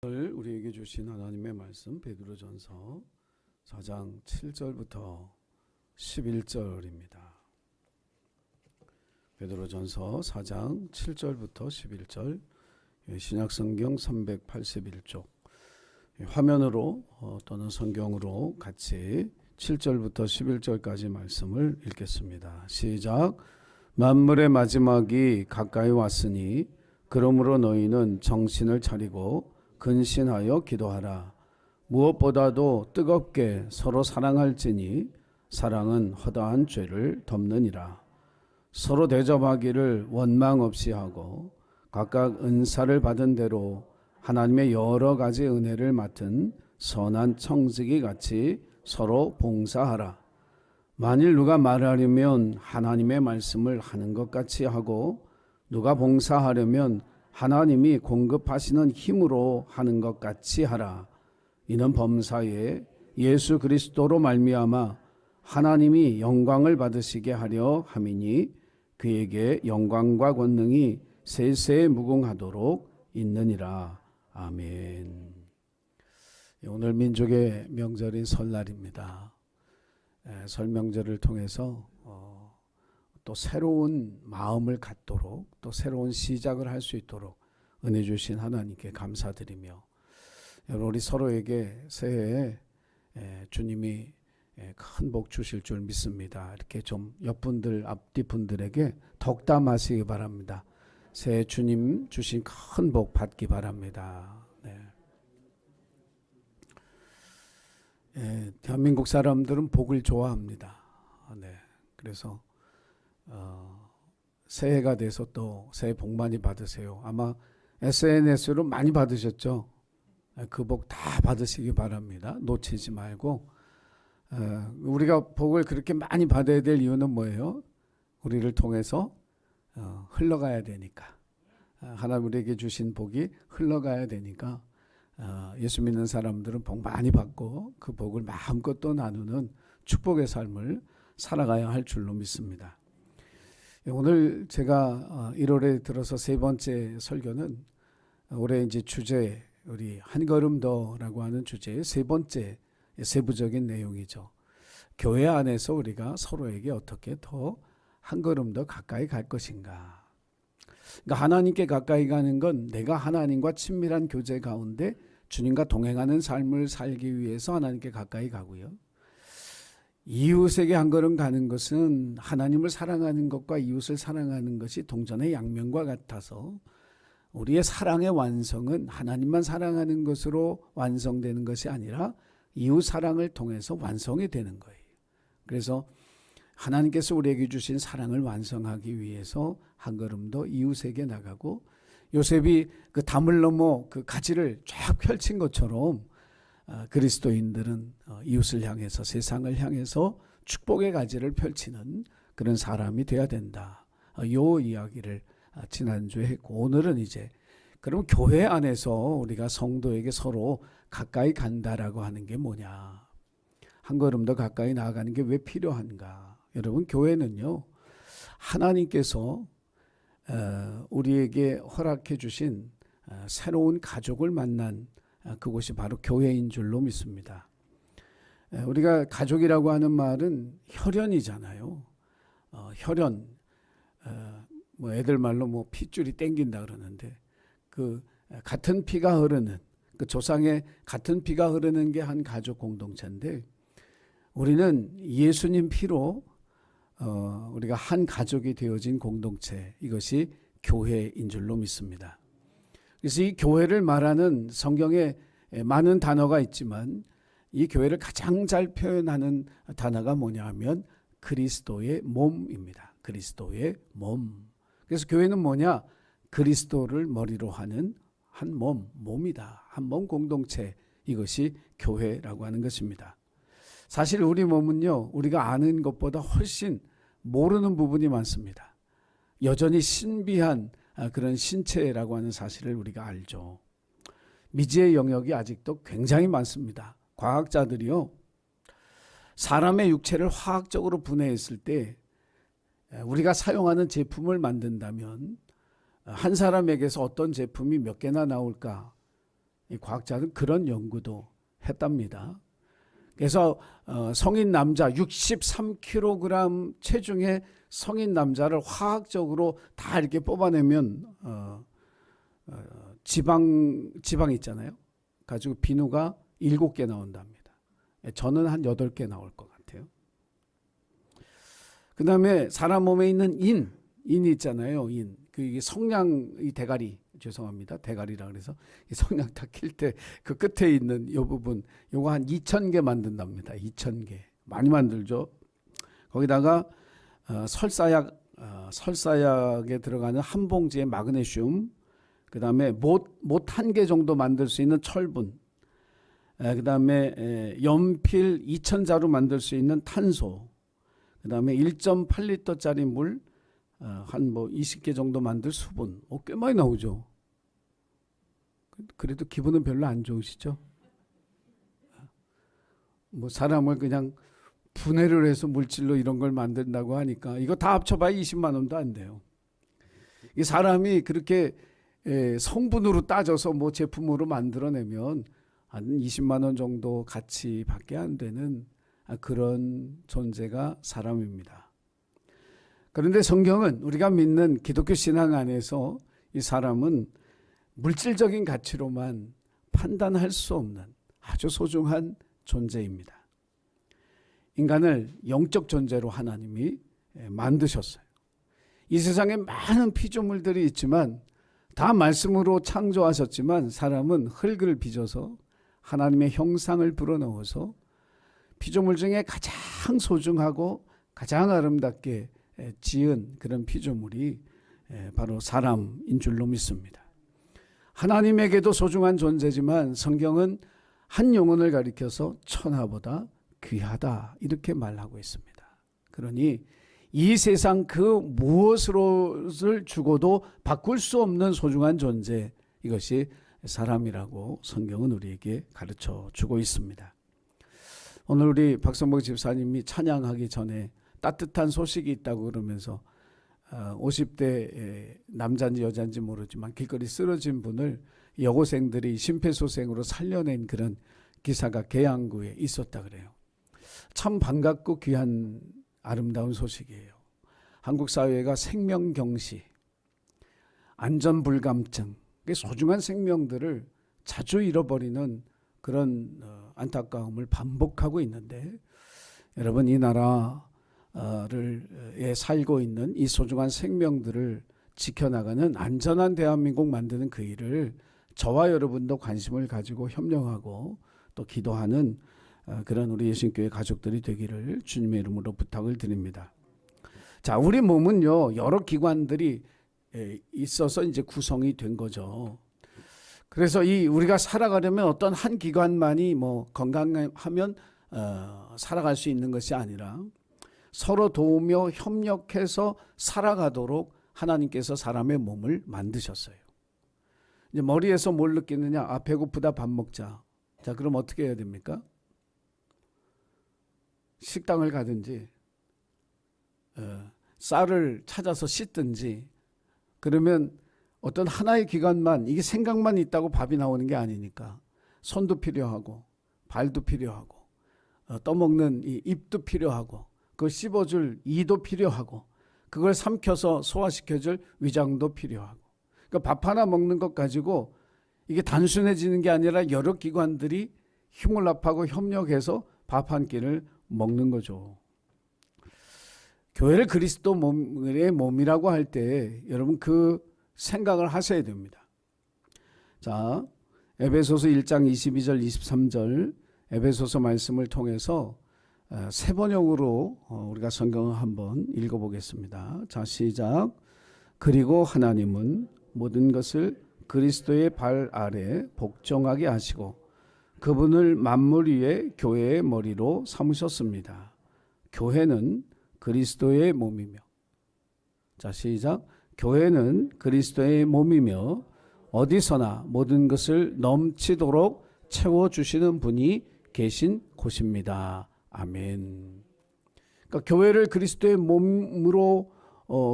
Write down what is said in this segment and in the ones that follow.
오늘 우리에게 주신 하나님의 말씀 베드로전서 4장 7절부터 11절입니다. 베드로전서 4장 7절부터 11절, 신약성경 381쪽 화면으로 또는 성경으로 같이 7절부터 11절까지 말씀을 읽겠습니다. 시작. 만물의 마지막이 가까이 왔으니 그러므로 너희는 정신을 차리고 근신하여 기도하라. 무엇보다도 뜨겁게 서로 사랑할지니 사랑은 허다한 죄를 덮느니라. 서로 대접하기를 원망 없이 하고 각각 은사를 받은 대로 하나님의 여러 가지 은혜를 맡은 선한 청지기 같이 서로 봉사하라. 만일 누가 말하려면 하나님의 말씀을 하는 것 같이 하고 누가 봉사하려면 하나님이 공급하시는 힘으로 하는 것 같이 하라. 이는 범사에 예수 그리스도로 말미암아 하나님이 영광을 받으시게 하려 함이니 그에게 영광과 권능이 세세에 무궁하도록 있느니라. 아멘. 오늘 민족의 명절인 설날입니다. 설 명절을 통해서 또 새로운 마음을 갖도록 또 새로운 시작을 할 수 있도록 은혜 주신 하나님께 감사드리며, 여러분 우리 서로에게 새해에 주님이 큰 복 주실 줄 믿습니다. 이렇게 좀 옆분들 앞뒤 분들에게 덕담하시기 바랍니다. 새해 주님 주신 큰 복 받기 바랍니다. 대한민국 사람들은 복을 좋아합니다. 그래서 새해가 돼서 또 새해 복 많이 받으세요. 아마 SNS로 많이 받으셨죠? 그 복 다 받으시기 바랍니다. 놓치지 말고. 우리가 복을 그렇게 많이 받아야 될 이유는 뭐예요? 우리를 통해서 흘러가야 되니까. 하나님 우리에게 주신 복이 흘러가야 되니까 예수 믿는 사람들은 복 많이 받고 그 복을 마음껏 또 나누는 축복의 삶을 살아가야 할 줄로 믿습니다. 오늘 제가 1월에 들어서 세 번째 설교는 올해 이제 주제, 우리 한 걸음 더라고 하는 주제의 세 번째 세부적인 내용이죠. 교회 안에서 우리가 서로에게 어떻게 더 한 걸음 더 가까이 갈 것인가. 그러니까 하나님께 가까이 가는 건 내가 하나님과 친밀한 교제 가운데 주님과 동행하는 삶을 살기 위해서 하나님께 가까이 가고요. 이웃에게 한 걸음 가는 것은 하나님을 사랑하는 것과 이웃을 사랑하는 것이 동전의 양면과 같아서 우리의 사랑의 완성은 하나님만 사랑하는 것으로 완성되는 것이 아니라 이웃 사랑을 통해서 완성이 되는 거예요. 그래서 하나님께서 우리에게 주신 사랑을 완성하기 위해서 한 걸음 더 이웃에게 나가고, 요셉이 그 담을 넘어 그 가지를 쫙 펼친 것처럼 그리스도인들은 이웃을 향해서 세상을 향해서 축복의 가지를 펼치는 그런 사람이 되어야 된다. 요 이야기를 지난주에 했고, 오늘은 이제 그럼 교회 안에서 우리가 성도에게 서로 가까이 간다라고 하는 게 뭐냐, 한 걸음 더 가까이 나아가는 게 왜 필요한가. 여러분, 교회는요 하나님께서 우리에게 허락해 주신 새로운 가족을 만난 그곳이 바로 교회인 줄로 믿습니다. 우리가 가족이라고 하는 말은 혈연이잖아요. 혈연, 뭐 애들 말로 뭐 핏줄이 땡긴다 그러는데, 그 같은 피가 흐르는, 그 조상의 같은 피가 흐르는 게 한 가족 공동체인데, 우리는 예수님 피로 우리가 한 가족이 되어진 공동체, 이것이 교회인 줄로 믿습니다. 그래서 이 교회를 말하는 성경에 많은 단어가 있지만 이 교회를 가장 잘 표현하는 단어가 뭐냐 하면 그리스도의 몸입니다. 그리스도의 몸. 그래서 교회는 뭐냐? 그리스도를 머리로 하는 한 몸이다. 한 몸 공동체, 이것이 교회라고 하는 것입니다. 사실 우리 몸은요, 우리가 아는 것보다 훨씬 모르는 부분이 많습니다. 여전히 신비한 그런 신체라고 하는 사실을 우리가 알죠. 미지의 영역이 아직도 굉장히 많습니다. 과학자들이요, 사람의 육체를 화학적으로 분해했을 때 우리가 사용하는 제품을 만든다면 한 사람에게서 어떤 제품이 몇 개나 나올까, 이 과학자는 그런 연구도 했답니다. 그래서 성인 남자 63kg 체중의 성인 남자를 화학적으로 다 이렇게 뽑아내면 지방 있잖아요. 가지고 비누가 7개 나온답니다. 저는 한 8개 나올 것 같아요. 그 다음에 사람 몸에 있는 인이 있잖아요. 이게 성냥, 이 대가리, 죄송합니다. 대가리라 그래서 이 성냥 다 킬 때 그 끝에 있는 이 부분, 요거 한 2,000개 만든답니다. 2,000개. 많이 만들죠. 거기다가 설사약에 들어가는 한 봉지의 마그네슘, 그 다음에 못 1개 정도 만들 수 있는 철분, 그 다음에 연필 2,000자루 만들 수 있는 탄소, 그 다음에 1.8리터짜리 물 한 20개 정도 만들 수분. 꽤 많이 나오죠. 그래도 기분은 별로 안 좋으시죠? 사람을 그냥 분해를 해서 물질로 이런 걸 만든다고 하니까 이거 다 합쳐봐야 20만 원도 안 돼요. 이 사람이 그렇게 성분으로 따져서 제품으로 만들어내면 한 20만 원 정도 가치밖에 안 되는 그런 존재가 사람입니다. 그런데 성경은 우리가 믿는 기독교 신앙 안에서 이 사람은 물질적인 가치로만 판단할 수 없는 아주 소중한 존재입니다. 인간을 영적 존재로 하나님이 만드셨어요. 이 세상에 많은 피조물들이 있지만 다 말씀으로 창조하셨지만 사람은 흙을 빚어서 하나님의 형상을 불어넣어서 피조물 중에 가장 소중하고 가장 아름답게 지은 그런 피조물이 바로 사람인 줄로 믿습니다. 하나님에게도 소중한 존재지만 성경은 한 영혼을 가리켜서 천하보다 귀하다 이렇게 말하고 있습니다. 그러니 이 세상 그 무엇을 주고도 바꿀 수 없는 소중한 존재, 이것이 사람이라고 성경은 우리에게 가르쳐 주고 있습니다. 오늘 우리 박성복 집사님이 찬양하기 전에 따뜻한 소식이 있다고 그러면서 50대 남자인지 여자인지 모르지만 길거리 쓰러진 분을 여고생들이 심폐소생으로 살려낸 그런 기사가 계양구에 있었다 그래요. 참 반갑고 귀한 아름다운 소식이에요. 한국 사회가 생명경시, 안전불감증, 소중한 생명들을 자주 잃어버리는 그런 안타까움을 반복하고 있는데, 여러분 이 나라에 살고 있는 이 소중한 생명들을 지켜나가는 안전한 대한민국 만드는 그 일을 저와 여러분도 관심을 가지고 협력하고 또 기도하는 그런 우리 예수님교회 가족들이 되기를 주님의 이름으로 부탁을 드립니다. 자, 우리 몸은요 여러 기관들이 있어서 이제 구성이 된 거죠. 그래서 우리가 살아가려면 어떤 한 기관만이 건강하면 살아갈 수 있는 것이 아니라 서로 도우며 협력해서 살아가도록 하나님께서 사람의 몸을 만드셨어요. 이제 머리에서 뭘 느끼느냐? 배고프다, 밥 먹자. 자, 그럼 어떻게 해야 됩니까? 식당을 가든지 쌀을 찾아서 씻든지, 그러면 어떤 하나의 기관만, 이게 생각만 있다고 밥이 나오는 게 아니니까 손도 필요하고 발도 필요하고 떠먹는 이 입도 필요하고 그걸 씹어줄 이도 필요하고 그걸 삼켜서 소화시켜줄 위장도 필요하고, 그러니까 밥 하나 먹는 것 가지고 이게 단순해지는 게 아니라 여러 기관들이 힘을 합하고 협력해서 밥 한 끼를 먹는 거죠. 교회를 그리스도의 몸이라고 할 때 여러분 그 생각을 하셔야 됩니다. 자, 에베소서 1장 22절 23절 에베소서 말씀을 통해서 세 번역으로 우리가 성경을 한번 읽어보겠습니다. 자, 시작. 그리고 하나님은 모든 것을 그리스도의 발 아래 복종하게 하시고 그분을 만물 위에 교회의 머리로 삼으셨습니다. 교회는 그리스도의 몸이며, 자 시작. 교회는 그리스도의 몸이며 어디서나 모든 것을 넘치도록 채워주시는 분이 계신 곳입니다. 아멘. 그러니까 교회를 그리스도의 몸으로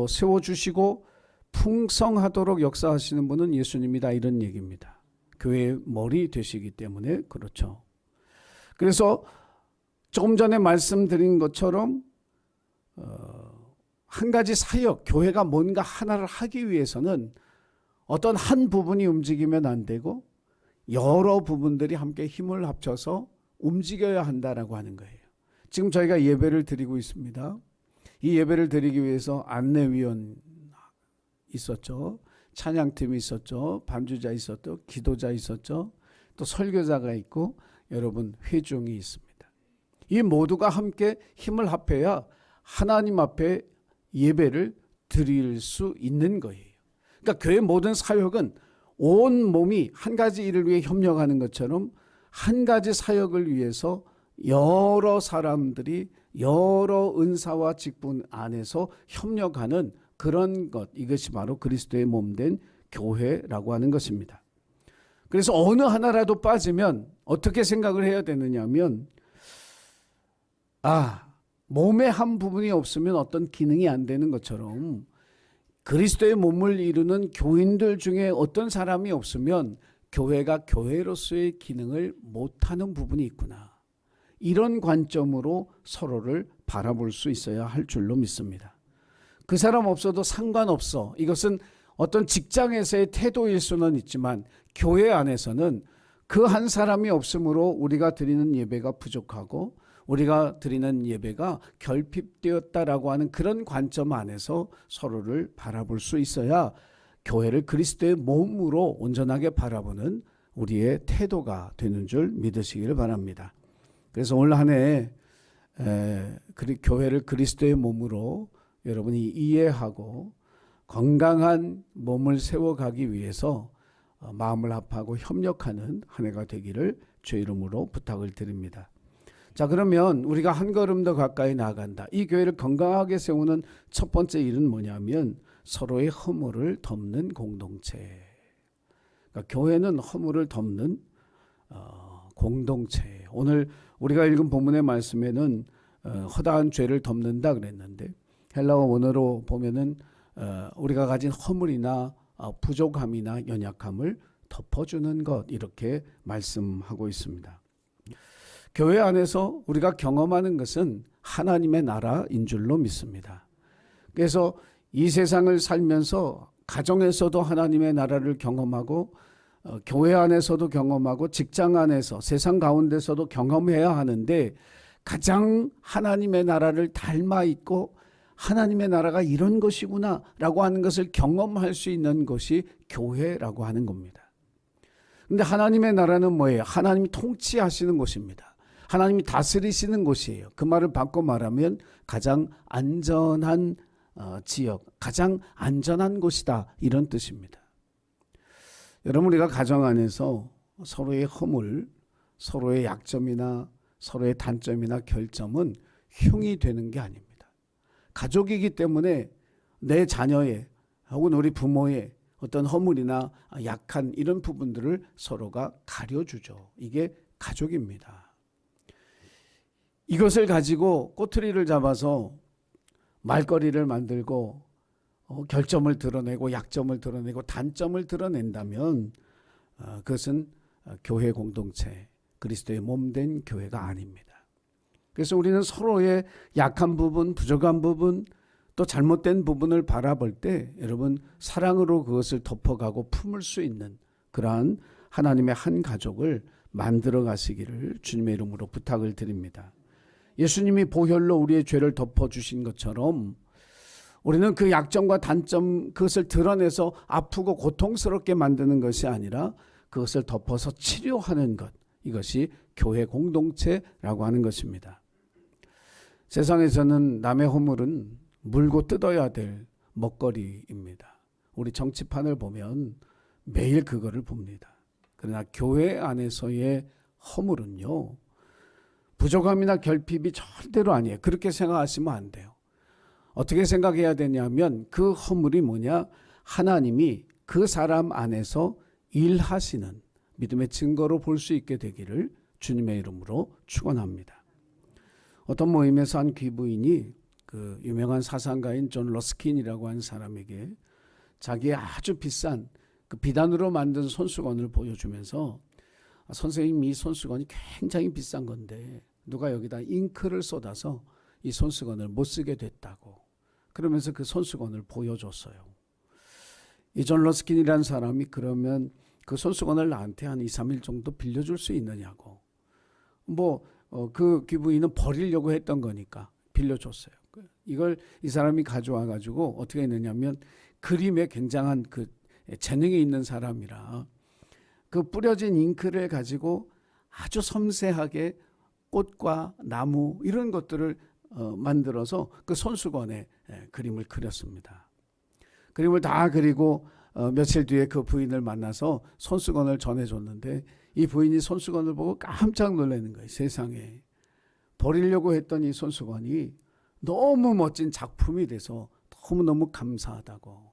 세워주시고 풍성하도록 역사하시는 분은 예수님이다, 이런 얘기입니다. 교회의 머리 되시기 때문에 그렇죠. 그래서 조금 전에 말씀드린 것처럼 한 가지 사역, 교회가 뭔가 하나를 하기 위해서는 어떤 한 부분이 움직이면 안 되고 여러 부분들이 함께 힘을 합쳐서 움직여야 한다라고 하는 거예요. 지금 저희가 예배를 드리고 있습니다. 이 예배를 드리기 위해서 안내위원 있었죠. 찬양팀이 있었죠. 반주자 있었죠. 기도자 있었죠. 또 설교자가 있고 여러분 회중이 있습니다. 이 모두가 함께 힘을 합해야 하나님 앞에 예배를 드릴 수 있는 거예요. 그러니까 교회 모든 사역은 온 몸이 한 가지 일을 위해 협력하는 것처럼 한 가지 사역을 위해서 여러 사람들이 여러 은사와 직분 안에서 협력하는 그런 것, 이것이 바로 그리스도의 몸된 교회라고 하는 것입니다. 그래서 어느 하나라도 빠지면 어떻게 생각을 해야 되느냐 하면 몸의 한 부분이 없으면 어떤 기능이 안 되는 것처럼 그리스도의 몸을 이루는 교인들 중에 어떤 사람이 없으면 교회가 교회로서의 기능을 못하는 부분이 있구나. 이런 관점으로 서로를 바라볼 수 있어야 할 줄로 믿습니다. 그 사람 없어도 상관없어. 이것은 어떤 직장에서의 태도일 수는 있지만 교회 안에서는 그 한 사람이 없으므로 우리가 드리는 예배가 부족하고 우리가 드리는 예배가 결핍되었다라고 하는 그런 관점 안에서 서로를 바라볼 수 있어야 교회를 그리스도의 몸으로 온전하게 바라보는 우리의 태도가 되는 줄 믿으시기를 바랍니다. 그래서 올 한 해 교회를 그리스도의 몸으로 여러분이 이해하고 건강한 몸을 세워가기 위해서 마음을 합하고 협력하는 한 해가 되기를 주의 이름으로 부탁을 드립니다. 자, 그러면 우리가 한 걸음 더 가까이 나아간다. 이 교회를 건강하게 세우는 첫 번째 일은 뭐냐면 서로의 허물을 덮는 공동체. 그러니까 교회는 허물을 덮는 공동체. 오늘 우리가 읽은 본문의 말씀에는 허다한 죄를 덮는다 그랬는데 헬라어 원어로 보면은 우리가 가진 허물이나 부족함이나 연약함을 덮어주는 것, 이렇게 말씀하고 있습니다. 교회 안에서 우리가 경험하는 것은 하나님의 나라인 줄로 믿습니다. 그래서 이 세상을 살면서 가정에서도 하나님의 나라를 경험하고 교회 안에서도 경험하고 직장 안에서 세상 가운데서도 경험해야 하는데 가장 하나님의 나라를 닮아 있고 하나님의 나라가 이런 것이구나 라고 하는 것을 경험할 수 있는 것이 교회라고 하는 겁니다. 그런데 하나님의 나라는 뭐예요? 하나님이 통치하시는 곳입니다. 하나님이 다스리시는 곳이에요. 그 말을 바꿔 말하면 가장 안전한 지역, 가장 안전한 곳이다, 이런 뜻입니다. 여러분, 우리가 가정 안에서 서로의 허물, 서로의 약점이나 서로의 단점이나 결점은 흉이 되는 게 아닙니다. 가족이기 때문에 내 자녀의 혹은 우리 부모의 어떤 허물이나 약한 이런 부분들을 서로가 가려주죠. 이게 가족입니다. 이것을 가지고 꼬투리를 잡아서 말거리를 만들고 결점을 드러내고 약점을 드러내고 단점을 드러낸다면 그것은 교회 공동체, 그리스도의 몸된 교회가 아닙니다. 그래서 우리는 서로의 약한 부분, 부족한 부분, 또 잘못된 부분을 바라볼 때 여러분 사랑으로 그것을 덮어가고 품을 수 있는 그러한 하나님의 한 가족을 만들어 가시기를 주님의 이름으로 부탁을 드립니다. 예수님이 보혈로 우리의 죄를 덮어주신 것처럼 우리는 그 약점과 단점, 그것을 드러내서 아프고 고통스럽게 만드는 것이 아니라 그것을 덮어서 치료하는 것, 이것이 교회 공동체라고 하는 것입니다. 세상에서는 남의 허물은 물고 뜯어야 될 먹거리입니다. 우리 정치판을 보면 매일 그거를 봅니다. 그러나 교회 안에서의 허물은요, 부족함이나 결핍이 절대로 아니에요. 그렇게 생각하시면 안 돼요. 어떻게 생각해야 되냐면 그 허물이 뭐냐? 하나님이 그 사람 안에서 일하시는 믿음의 증거로 볼 수 있게 되기를 주님의 이름으로 축원합니다. 어떤 모임에서 한 귀부인이 그 유명한 사상가인 존 러스킨이라고 하는 사람에게 자기의 아주 비싼 그 비단으로 만든 손수건을 보여주면서 선생님, 이 손수건이 굉장히 비싼 건데 누가 여기다 잉크를 쏟아서 이 손수건을 못 쓰게 됐다고. 그러면서 그 손수건을 보여줬어요. 이 존 러스킨이라는 사람이 그러면 그 손수건을 나한테 한 2, 3일 정도 빌려줄 수 있느냐고. 그 귀부인은 버리려고 했던 거니까 빌려줬어요. 이걸 이 사람이 가져와 가지고 어떻게 했느냐면, 그림에 굉장한 그 재능이 있는 사람이라 그 뿌려진 잉크를 가지고 아주 섬세하게 꽃과 나무 이런 것들을 만들어서 그 손수건에 그림을 그렸습니다. 그림을 다 그리고 며칠 뒤에 그 부인을 만나서 손수건을 전해줬는데, 이 부인이 손수건을 보고 깜짝 놀라는 거예요. 세상에, 버리려고 했던 이 손수건이 너무 멋진 작품이 돼서 너무너무 감사하다고.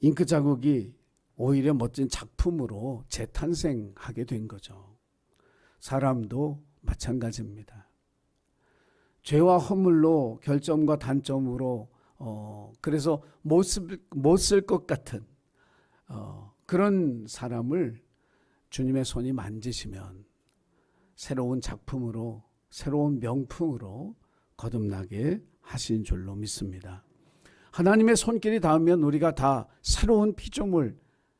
잉크 자국이 오히려 멋진 작품으로 재탄생하게 된 거죠. 사람도 마찬가지입니다. 죄와 허물로 결점과 단점으로 그래서 못 쓸 것 같은 그런 사람을 주님의 손이 만지시면 새로운 작품으로, 새로운 명품으로 거듭나게 하신 줄로 믿습니다. 하나님의 손길이 닿으면 우리가 다 새로운 피조물,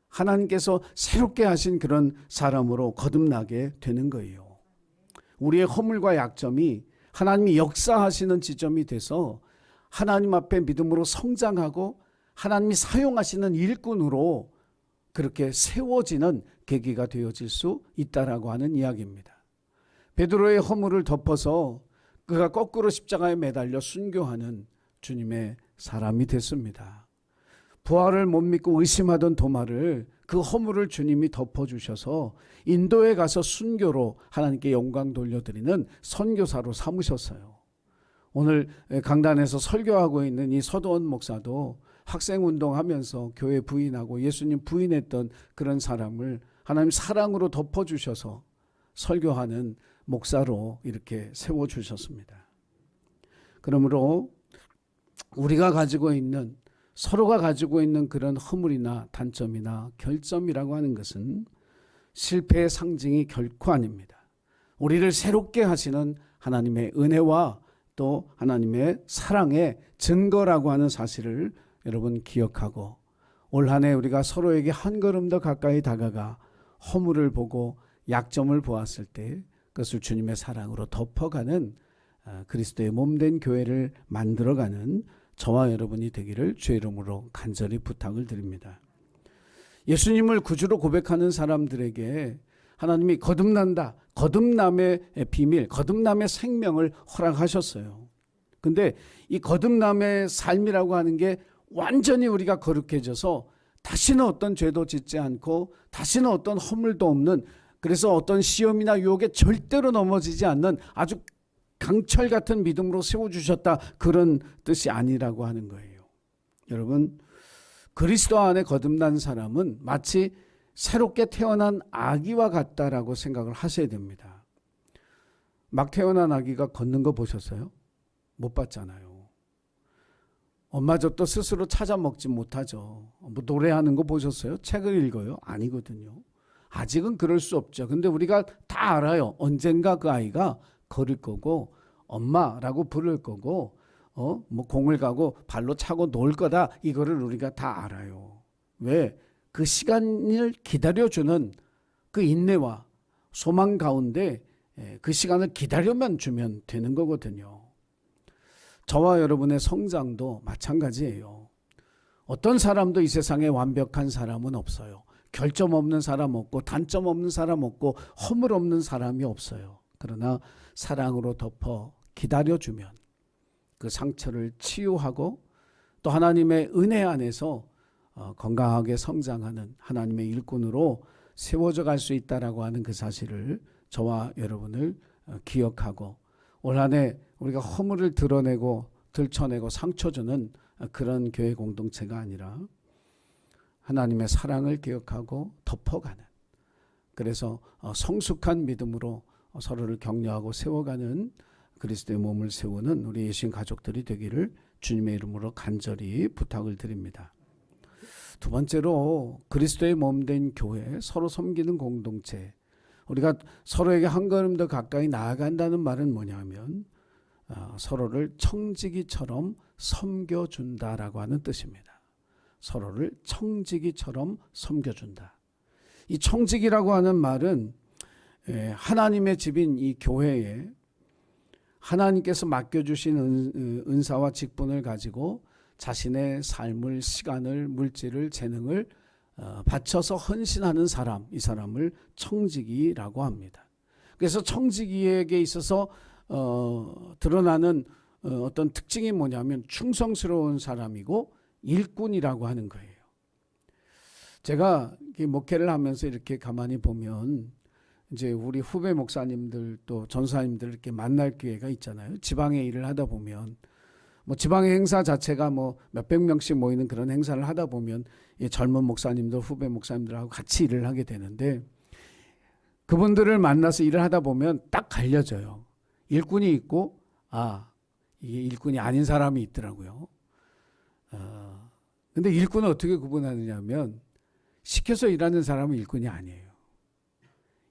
하나님께서 새롭게 하신 그런 사람으로 거듭나게 되는 거예요. 우리의 허물과 약점이 하나님이 역사하시는 지점이 돼서 하나님 앞에 믿음으로 성장하고 하나님이 사용하시는 일꾼으로 그렇게 세워지는 계기가 되어질 수 있다라고 하는 이야기입니다. 베드로의 허물을 덮어서 그가 거꾸로 십자가에 매달려 순교하는 주님의 사람이 됐습니다. 부활을 못 믿고 의심하던 도마를, 그 허물을 주님이 덮어주셔서 인도에 가서 순교로 하나님께 영광 돌려드리는 선교사로 삼으셨어요. 오늘 강단에서 설교하고 있는 이 서도원 목사도 학생운동하면서 교회 부인하고 예수님 부인했던 그런 사람을 하나님 사랑으로 덮어주셔서 설교하는 목사로 이렇게 세워주셨습니다. 그러므로 우리가 가지고 있는, 서로가 가지고 있는 그런 허물이나 단점이나 결점이라고 하는 것은 실패의 상징이 결코 아닙니다. 우리를 새롭게 하시는 하나님의 은혜와 또 하나님의 사랑의 증거라고 하는 사실을 여러분 기억하고, 올 한 해 우리가 서로에게 한 걸음 더 가까이 다가가 허물을 보고 약점을 보았을 때 그것을 주님의 사랑으로 덮어가는 그리스도의 몸된 교회를 만들어가는 저와 여러분이 되기를 주의 이름으로 간절히 부탁을 드립니다. 예수님을 구주로 고백하는 사람들에게 하나님이 거듭난다, 거듭남의 비밀, 거듭남의 생명을 허락하셨어요. 근데 이 거듭남의 삶이라고 하는 게 완전히 우리가 거룩해져서 다시는 어떤 죄도 짓지 않고 다시는 어떤 허물도 없는, 그래서 어떤 시험이나 유혹에 절대로 넘어지지 않는 아주 강철 같은 믿음으로 세워주셨다, 그런 뜻이 아니라고 하는 거예요. 여러분, 그리스도 안에 거듭난 사람은 마치 새롭게 태어난 아기와 같다라고 생각을 하셔야 됩니다. 막 태어난 아기가 걷는 거 보셨어요? 못 봤잖아요. 엄마 젖도 스스로 찾아 먹지 못하죠. 노래하는 거 보셨어요? 책을 읽어요? 아니거든요. 아직은 그럴 수 없죠. 근데 우리가 다 알아요. 언젠가 그 아이가 걸을 거고 엄마라고 부를 거고 공을 가고 발로 차고 놀 거다, 이거를 우리가 다 알아요. 왜? 그 시간을 기다려주는 그 인내와 소망 가운데 그 시간을 기다려만 주면 되는 거거든요. 저와 여러분의 성장도 마찬가지예요. 어떤 사람도 이 세상에 완벽한 사람은 없어요. 결점 없는 사람 없고 단점 없는 사람 없고 허물 없는 사람이 없어요. 그러나 사랑으로 덮어 기다려주면 그 상처를 치유하고 또 하나님의 은혜 안에서 건강하게 성장하는 하나님의 일꾼으로 세워져 갈 수 있다라고 하는 그 사실을 저와 여러분을 기억하고, 올 한 해 우리가 허물을 드러내고 들춰내고 상처 주는 그런 교회 공동체가 아니라 하나님의 사랑을 기억하고 덮어가는, 그래서 성숙한 믿음으로 서로를 격려하고 세워가는 그리스도의 몸을 세우는 우리 예수님 가족들이 되기를 주님의 이름으로 간절히 부탁을 드립니다. 두 번째로 그리스도의 몸된 교회, 서로 섬기는 공동체. 우리가 서로에게 한 걸음 더 가까이 나아간다는 말은 뭐냐면 서로를 청지기처럼 섬겨준다라고 하는 뜻입니다. 서로를 청지기처럼 섬겨준다. 이 청지기라고 하는 말은 하나님의 집인 이 교회에 하나님께서 맡겨주신 은사와 직분을 가지고 자신의 삶을, 시간을, 물질을, 재능을 바쳐서 헌신하는 사람, 이 사람을 청지기라고 합니다. 그래서 청지기에게 있어서 드러나는 어떤 특징이 뭐냐면 충성스러운 사람이고 일꾼이라고 하는 거예요. 제가 목회를 하면서 이렇게 가만히 보면 이제 우리 후배 목사님들 또 전사님들 이렇게 만날 기회가 있잖아요. 지방에 일을 하다 보면 뭐 지방의 행사 자체가 뭐 몇백 명씩 모이는 그런 행사를 하다 보면 젊은 목사님들, 후배 목사님들하고 같이 일을 하게 되는데 그분들을 만나서 일을 하다 보면 딱 갈려져요. 일꾼이 있고 이게 일꾼이 아닌 사람이 있더라고요. 근데 일꾼은 어떻게 구분하느냐면 시켜서 일하는 사람은 일꾼이 아니에요.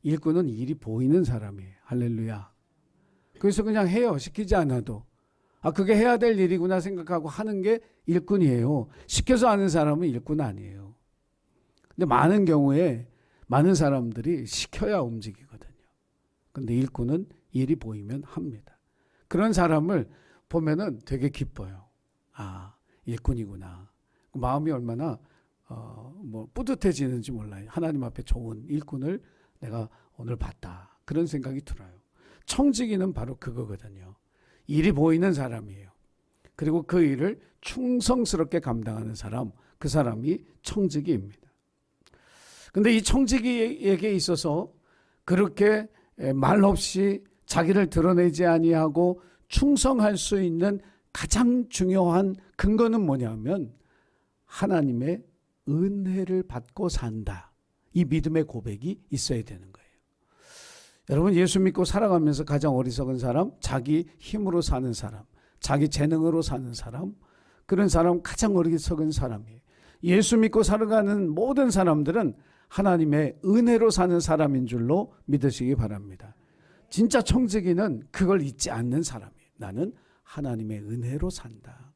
일꾼은 일이 보이는 사람이에요. 할렐루야. 그래서 그냥 해요. 시키지 않아도. 그게 해야 될 일이구나 생각하고 하는 게 일꾼이에요. 시켜서 하는 사람은 일꾼 아니에요. 근데 많은 경우에 많은 사람들이 시켜야 움직이거든요. 근데 일꾼은 일이 보이면 합니다. 그런 사람을 보면은 되게 기뻐요. 일꾼이구나. 마음이 얼마나 뿌듯해지는지 몰라요. 하나님 앞에 좋은 일꾼을 내가 오늘 봤다. 그런 생각이 들어요. 청지기는 바로 그거거든요. 일이 보이는 사람이에요. 그리고 그 일을 충성스럽게 감당하는 사람, 그 사람이 청지기입니다. 근데 이 청지기에게 있어서 그렇게 말 없이 자기를 드러내지 아니하고 충성할 수 있는 가장 중요한 근거는 뭐냐면 하나님의 은혜를 받고 산다. 이 믿음의 고백이 있어야 되는 거예요. 여러분, 예수 믿고 살아가면서 가장 어리석은 사람, 자기 힘으로 사는 사람, 자기 재능으로 사는 사람, 그런 사람 가장 어리석은 사람이에요. 예수 믿고 살아가는 모든 사람들은 하나님의 은혜로 사는 사람인 줄로 믿으시기 바랍니다. 진짜 청지기는 그걸 잊지 않는 사람이에요. 나는 하나님의 은혜로 산다.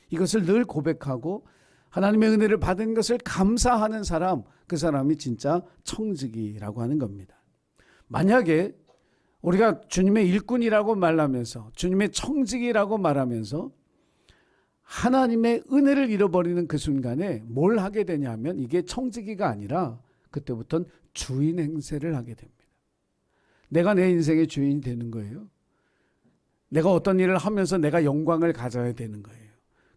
이것을 늘 고백하고 하나님의 은혜를 받은 것을 감사하는 사람, 그 사람이 진짜 청지기라고 하는 겁니다. 만약에 우리가 주님의 일꾼이라고 말하면서 주님의 청지기라고 말하면서 하나님의 은혜를 잃어버리는 그 순간에 뭘 하게 되냐면 이게 청지기가 아니라 그때부터는 주인 행세를 하게 됩니다. 내가 내 인생의 주인이 되는 거예요. 내가 어떤 일을 하면서 내가 영광을 가져야 되는 거예요.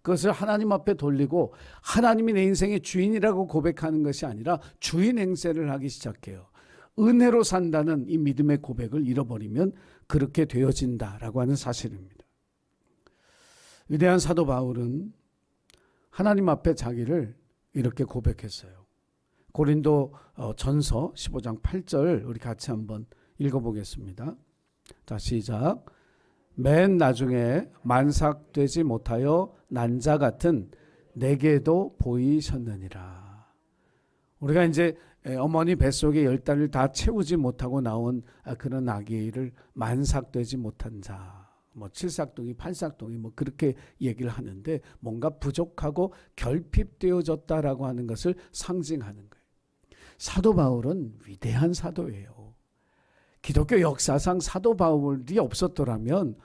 그것을 하나님 앞에 돌리고 하나님이 내 인생의 주인이라고 고백하는 것이 아니라 주인 행세를 하기 시작해요. 은혜로 산다는 이 믿음의 고백을 잃어버리면 그렇게 되어진다라고 하는 사실입니다. 위대한 사도 바울은 하나님 앞에 자기를 이렇게 고백했어요. 고린도 전서 15장 8절 우리 같이 한번 읽어보겠습니다. 자, 시작. 맨 나중에 만삭되지 못하여 난 자 같은 내게도 보이셨느니라. 우리가 이제 어머니 뱃속에 10달을 다 채우지 못하고 나온 그런 아기를 만삭되지 못한 자, 뭐 7삭둥이, 8삭둥이 뭐 그렇게 얘기를 하는데 뭔가 부족하고 결핍되어졌다라고 하는 것을 상징하는 거예요. 사도 바울은 위대한 사도예요. 기독교 역사상 사도 바울이 없었더라면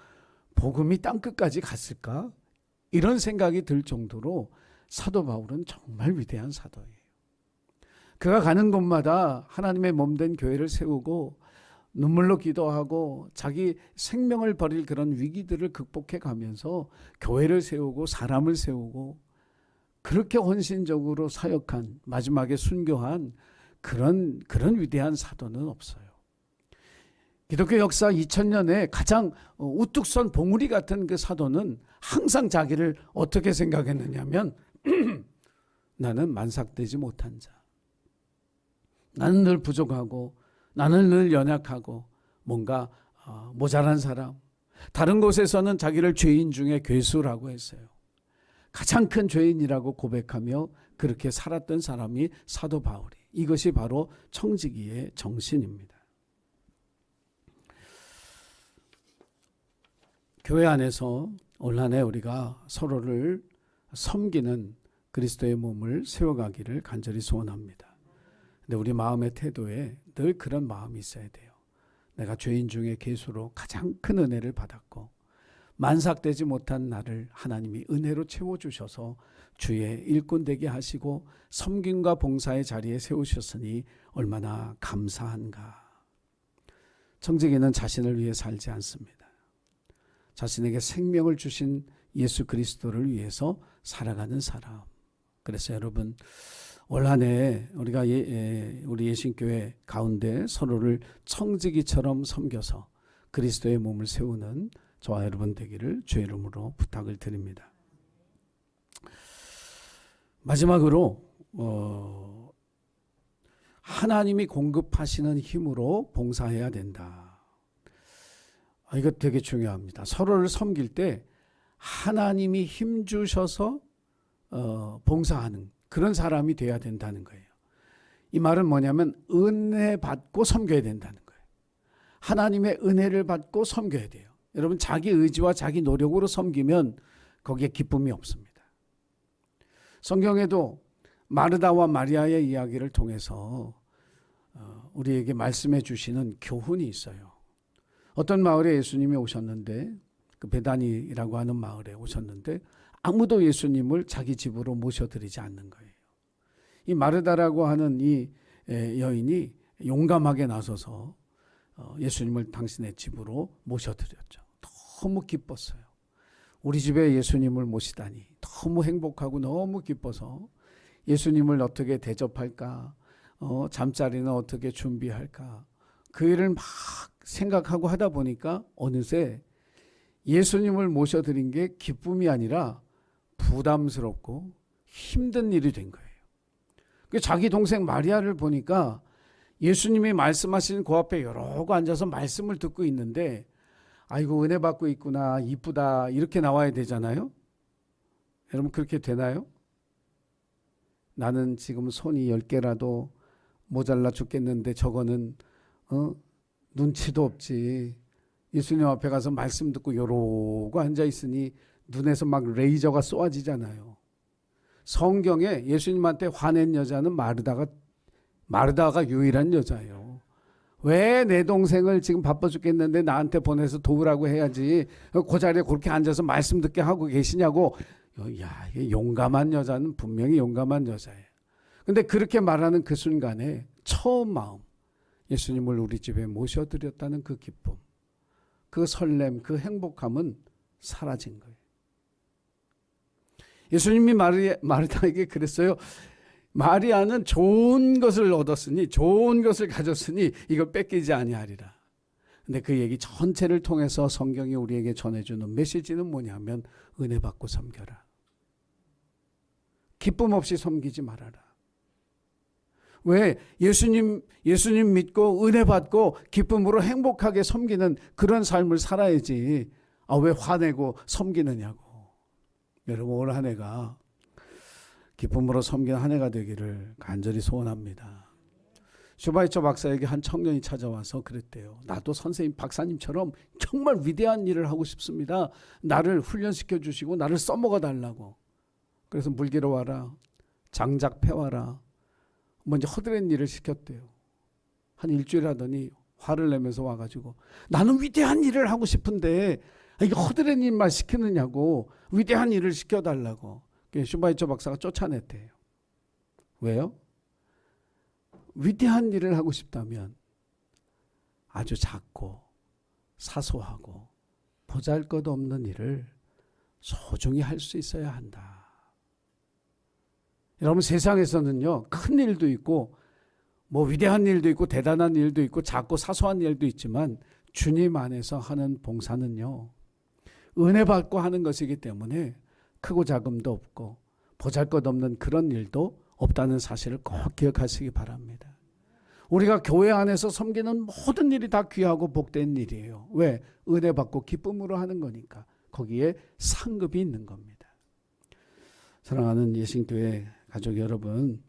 복음이 땅끝까지 갔을까? 이런 생각이 들 정도로 사도 바울은 정말 위대한 사도예요. 그가 가는 곳마다 하나님의 몸된 교회를 세우고 눈물로 기도하고 자기 생명을 버릴 그런 위기들을 극복해 가면서 교회를 세우고 사람을 세우고 그렇게 헌신적으로 사역한, 마지막에 순교한 그런 위대한 사도는 없어요. 기독교 역사 2000년에 가장 우뚝 선 봉우리 같은 그 사도는 항상 자기를 어떻게 생각했느냐면 나는 만삭되지 못한 자, 나는 늘 부족하고 나는 늘 연약하고 뭔가 모자란 사람, 다른 곳에서는 자기를 죄인 중에 괴수라고 했어요. 가장 큰 죄인이라고 고백하며 그렇게 살았던 사람이 사도 바울이. 이것이 바로 청지기의 정신입니다. 교회 안에서 올 한 해 우리가 서로를 섬기는 그리스도의 몸을 세워가기를 간절히 소원합니다. 근데 우리 마음의 태도에 늘 그런 마음이 있어야 돼요. 내가 죄인 중에 괴수로 가장 큰 은혜를 받았고 만삭되지 못한 나를 하나님이 은혜로 채워주셔서 주의 일꾼 되게 하시고 섬김과 봉사의 자리에 세우셨으니 얼마나 감사한가. 청지기는 자신을 위해 살지 않습니다. 자신에게 생명을 주신 예수 그리스도를 위해서 살아가는 사람. 그래서 여러분 올 한 해 우리가 우리 예신교회 가운데 서로를 청지기처럼 섬겨서 그리스도의 몸을 세우는 저와 여러분 되기를 주의 이름으로 부탁을 드립니다. 마지막으로 하나님이 공급하시는 힘으로 봉사해야 된다. 이거 되게 중요합니다. 서로를 섬길 때 하나님이 힘 주셔서 봉사하는 그런 사람이 돼야 된다는 거예요. 이 말은 뭐냐면 은혜 받고 섬겨야 된다는 거예요. 하나님의 은혜를 받고 섬겨야 돼요. 여러분 자기 의지와 자기 노력으로 섬기면 거기에 기쁨이 없습니다. 성경에도 마르다와 마리아의 이야기를 통해서 우리에게 말씀해 주시는 교훈이 있어요. 어떤 마을에 예수님이 오셨는데 그 베다니라고 하는 마을에 오셨는데 아무도 예수님을 자기 집으로 모셔드리지 않는 거예요. 이 마르다라고 하는 이 여인이 용감하게 나서서 예수님을 당신의 집으로 모셔드렸죠. 너무 기뻤어요. 우리 집에 예수님을 모시다니 너무 행복하고 너무 기뻐서 예수님을 어떻게 대접할까, 잠자리는 어떻게 준비할까 그 일을 막 생각하고 하다 보니까 어느새 예수님을 모셔드린 게 기쁨이 아니라 부담스럽고 힘든 일이 된 거예요. 자기 동생 마리아를 보니까 예수님이 말씀하신 그 앞에 여러 고 앉아서 말씀을 듣고 있는데 아이고 은혜 받고 있구나 이쁘다 이렇게 나와야 되잖아요. 여러분 그렇게 되나요? 나는 지금 손이 10개라도 모자라 죽겠는데 저거는 눈치도 없지. 예수님 앞에 가서 말씀 듣고 요러고 앉아있으니 눈에서 막 레이저가 쏘아지잖아요. 성경에 예수님한테 화낸 여자는 마르다가 유일한 여자예요. 왜 내 동생을 지금 바빠 죽겠는데 나한테 보내서 도우라고 해야지 그 자리에 그렇게 앉아서 말씀 듣게 하고 계시냐고. 야, 용감한 여자는 분명히 용감한 여자예요. 근데 그렇게 말하는 그 순간에 처음 마음 예수님을 우리 집에 모셔드렸다는 그 기쁨, 그 설렘, 그 행복함은 사라진 거예요. 예수님이 마르다에게 그랬어요. 마리아는 좋은 것을 얻었으니 좋은 것을 가졌으니 이걸 뺏기지 아니하리라. 근데 그 얘기 전체를 통해서 성경이 우리에게 전해주는 메시지는 뭐냐면 은혜 받고 섬겨라. 기쁨 없이 섬기지 말아라. 왜? 예수님 믿고 은혜 받고 기쁨으로 행복하게 섬기는 그런 삶을 살아야지. 왜 화내고 섬기느냐고. 여러분 올 한 해가 기쁨으로 섬기는 한 해가 되기를 간절히 소원합니다. 슈바이처 박사에게 한 청년이 찾아와서 그랬대요. 나도 선생님 박사님처럼 정말 위대한 일을 하고 싶습니다. 나를 훈련시켜 주시고 나를 써먹어 달라고. 그래서 물기로 와라. 장작 패와라. 먼저 허드렛 일을 시켰대요. 한 일주일 하더니 화를 내면서 와가지고 나는 위대한 일을 하고 싶은데 이게 허드렛 일만 시키느냐고. 위대한 일을 시켜달라고. 슈바이처 박사가 쫓아냈대요. 왜요? 위대한 일을 하고 싶다면 아주 작고 사소하고 보잘것없는 일을 소중히 할 수 있어야 한다. 여러분 세상에서는요 큰 일도 있고 뭐 위대한 일도 있고 대단한 일도 있고 작고 사소한 일도 있지만 주님 안에서 하는 봉사는요 은혜 받고 하는 것이기 때문에 크고 작음도 없고 보잘것없는 그런 일도 없다는 사실을 꼭 기억하시기 바랍니다. 우리가 교회 안에서 섬기는 모든 일이 다 귀하고 복된 일이에요. 왜? 은혜 받고 기쁨으로 하는 거니까. 거기에 상급이 있는 겁니다. 사랑하는 예신교회 가족 여러분,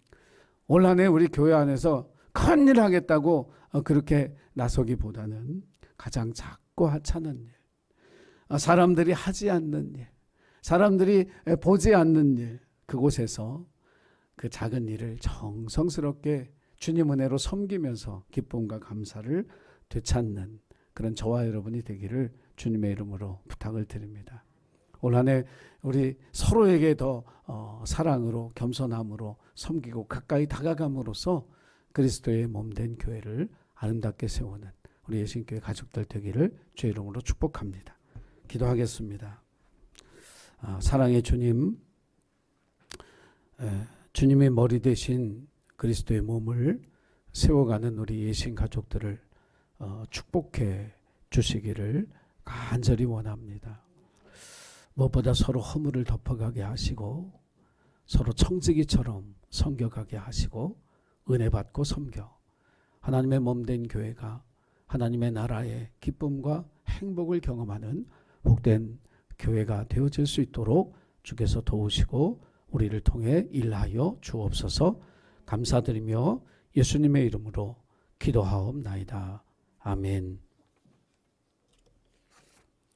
올 한 해 우리 교회 안에서 큰일 하겠다고 그렇게 나서기보다는 가장 작고 하찮은 일, 사람들이 하지 않는 일, 사람들이 보지 않는 일, 그곳에서 그 작은 일을 정성스럽게 주님 은혜로 섬기면서 기쁨과 감사를 되찾는 그런 저와 여러분이 되기를 주님의 이름으로 부탁을 드립니다. 올 한 해 우리 서로에게 더 사랑으로 겸손함으로 섬기고 가까이 다가감으로써 그리스도의 몸된 교회를 아름답게 세우는 우리 예신교회 가족들 되기를 주의 이름으로 축복합니다. 기도하겠습니다. 사랑의 주님, 주님의 머리 대신 그리스도의 몸을 세워가는 우리 예신 가족들을 축복해 주시기를 간절히 원합니다. 무엇보다 서로 허물을 덮어가게 하시고 서로 청지기처럼 섬겨가게 하시고 은혜 받고 섬겨 하나님의 몸된 교회가 하나님의 나라의 기쁨과 행복을 경험하는 복된 교회가 되어질 수 있도록 주께서 도우시고 우리를 통해 일하여 주옵소서. 감사드리며 예수님의 이름으로 기도하옵나이다. 아멘.